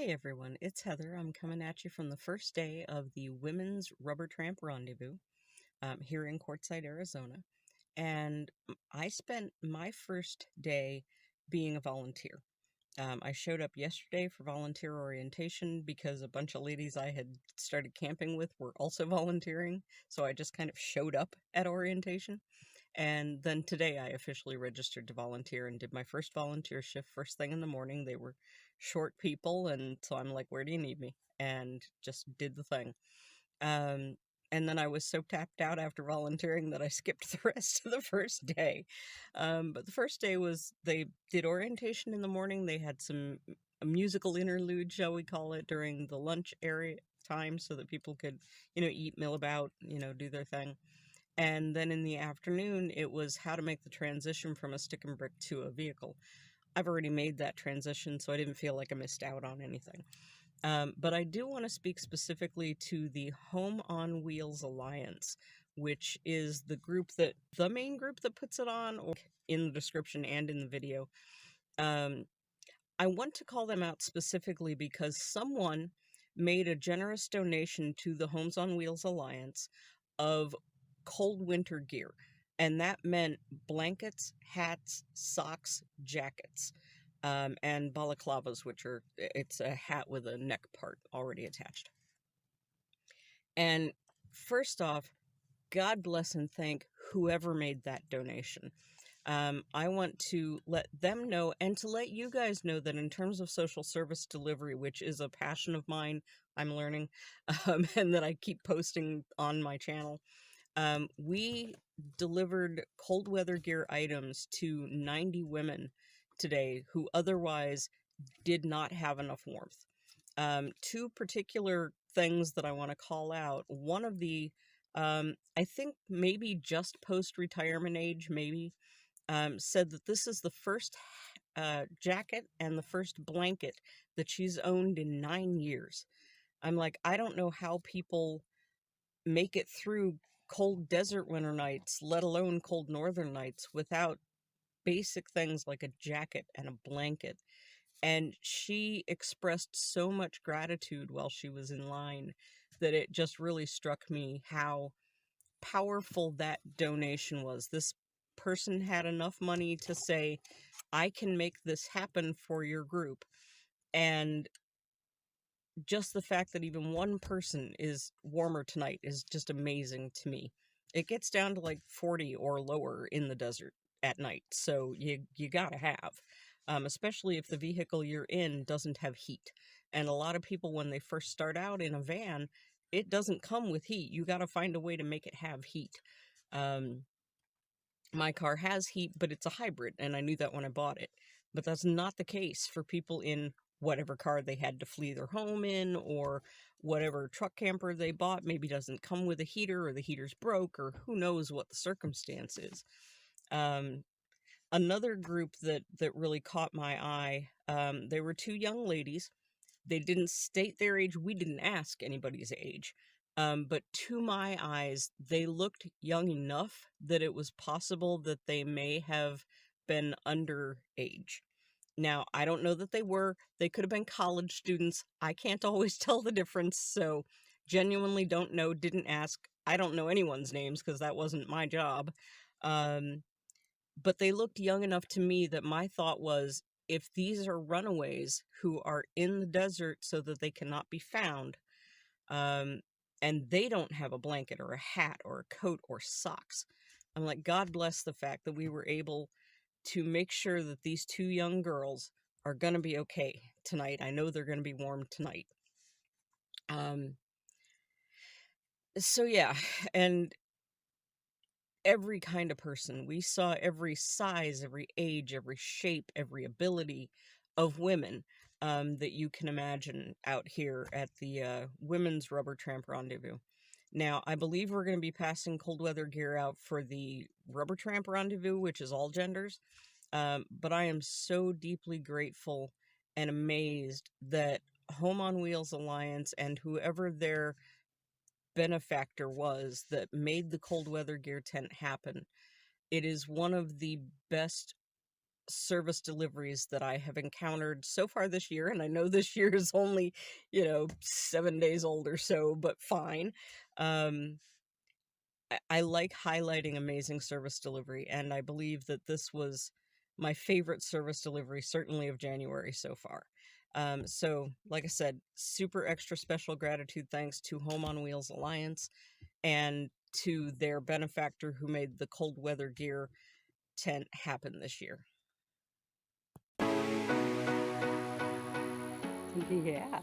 Hey everyone, it's Heather. I'm coming at you from the first day of the Women's Rubber Tramp Rendezvous here in Quartzsite, Arizona. And I spent my first day being a volunteer. I showed up yesterday for volunteer orientation because a bunch of ladies I had started camping with were also volunteering. So I just kind of showed up at orientation. And then today I officially registered to volunteer and did my first volunteer shift first thing in the morning. They were short people, and so I'm like, where do you need me? And just did the thing. Um, and then I was so tapped out after volunteering that I skipped the rest of the first day. But the first day was they did orientation in the morning. They had some a musical interlude, shall we call it, during the lunch area time so that people could, eat, mill about, do their thing. And then in the afternoon, it was how to make the transition from a stick and brick to a vehicle. I've already made that transition, so I didn't feel like I missed out on anything. But I do want to speak specifically to the Home on Wheels Alliance, which is the main group that puts it on, or in the description and in the video. Um, I want to call them out specifically because someone made a generous donation to the Homes on Wheels Alliance of cold winter gear. And that meant blankets, hats, socks, jackets, and balaclavas, it's a hat with a neck part already attached. And first off, God bless and thank whoever made that donation. I want to let them know and to let you guys know that in terms of social service delivery, which is a passion of mine, I'm learning, and that I keep posting on my channel, we delivered cold weather gear items to 90 women today who otherwise did not have enough warmth. Two particular things that I want to call out. One of the, I think maybe just post-retirement age, maybe, said that this is the first jacket and the first blanket that she's owned in 9 years. I'm like, I don't know how people make it through cold desert winter nights, let alone cold northern nights, without basic things like a jacket and a blanket. And she expressed so much gratitude while she was in line that it just really struck me how powerful that donation was. This person had enough money to say, I can make this happen for your group. And just the fact that even one person is warmer tonight is just amazing to me. It gets down to like 40 or lower in the desert at night, so you gotta have, especially if the vehicle you're in doesn't have heat. And a lot of people, when they first start out in a van, it doesn't come with heat. You gotta find a way to make it have heat. Um, my car has heat, but it's a hybrid, and I knew that when I bought it. But that's not the case for people in whatever car they had to flee their home in, or whatever truck camper they bought maybe doesn't come with a heater, or the heater's broke, or who knows what the circumstance is. Another group that really caught my eye, they were two young ladies. They didn't state their age. We didn't ask anybody's age. But to my eyes, they looked young enough that it was possible that they may have been underage. Now, I don't know that they were. They could have been college students. I can't always tell the difference, so genuinely don't know, didn't ask. I don't know anyone's names because that wasn't my job. Um, but they looked young enough to me that my thought was, if these are runaways who are in the desert so that they cannot be found, um, and they don't have a blanket or a hat or a coat or socks, I'm like, God bless the fact that we were able to make sure that these two young girls are going to be okay tonight. I know they're going to be warm tonight. Um, so yeah, and every kind of person. We saw every size, every age, every shape, every ability of women that you can imagine out here at the Women's Rubber Tramp Rendezvous. Now, I believe we're going to be passing cold weather gear out for the Rubber Tramp Rendezvous, which is all genders. But I am so deeply grateful and amazed that Home on Wheels Alliance and whoever their benefactor was that made the cold weather gear tent happen. It is one of the best service deliveries that I have encountered so far this year. And I know this year is only, 7 days old or so, but fine. Um, I like highlighting amazing service delivery, and I believe that this was my favorite service delivery, certainly of January so far. So, like I said, super extra special gratitude thanks to Home on Wheels Alliance and to their benefactor who made the cold weather gear tent happen this year. Yeah.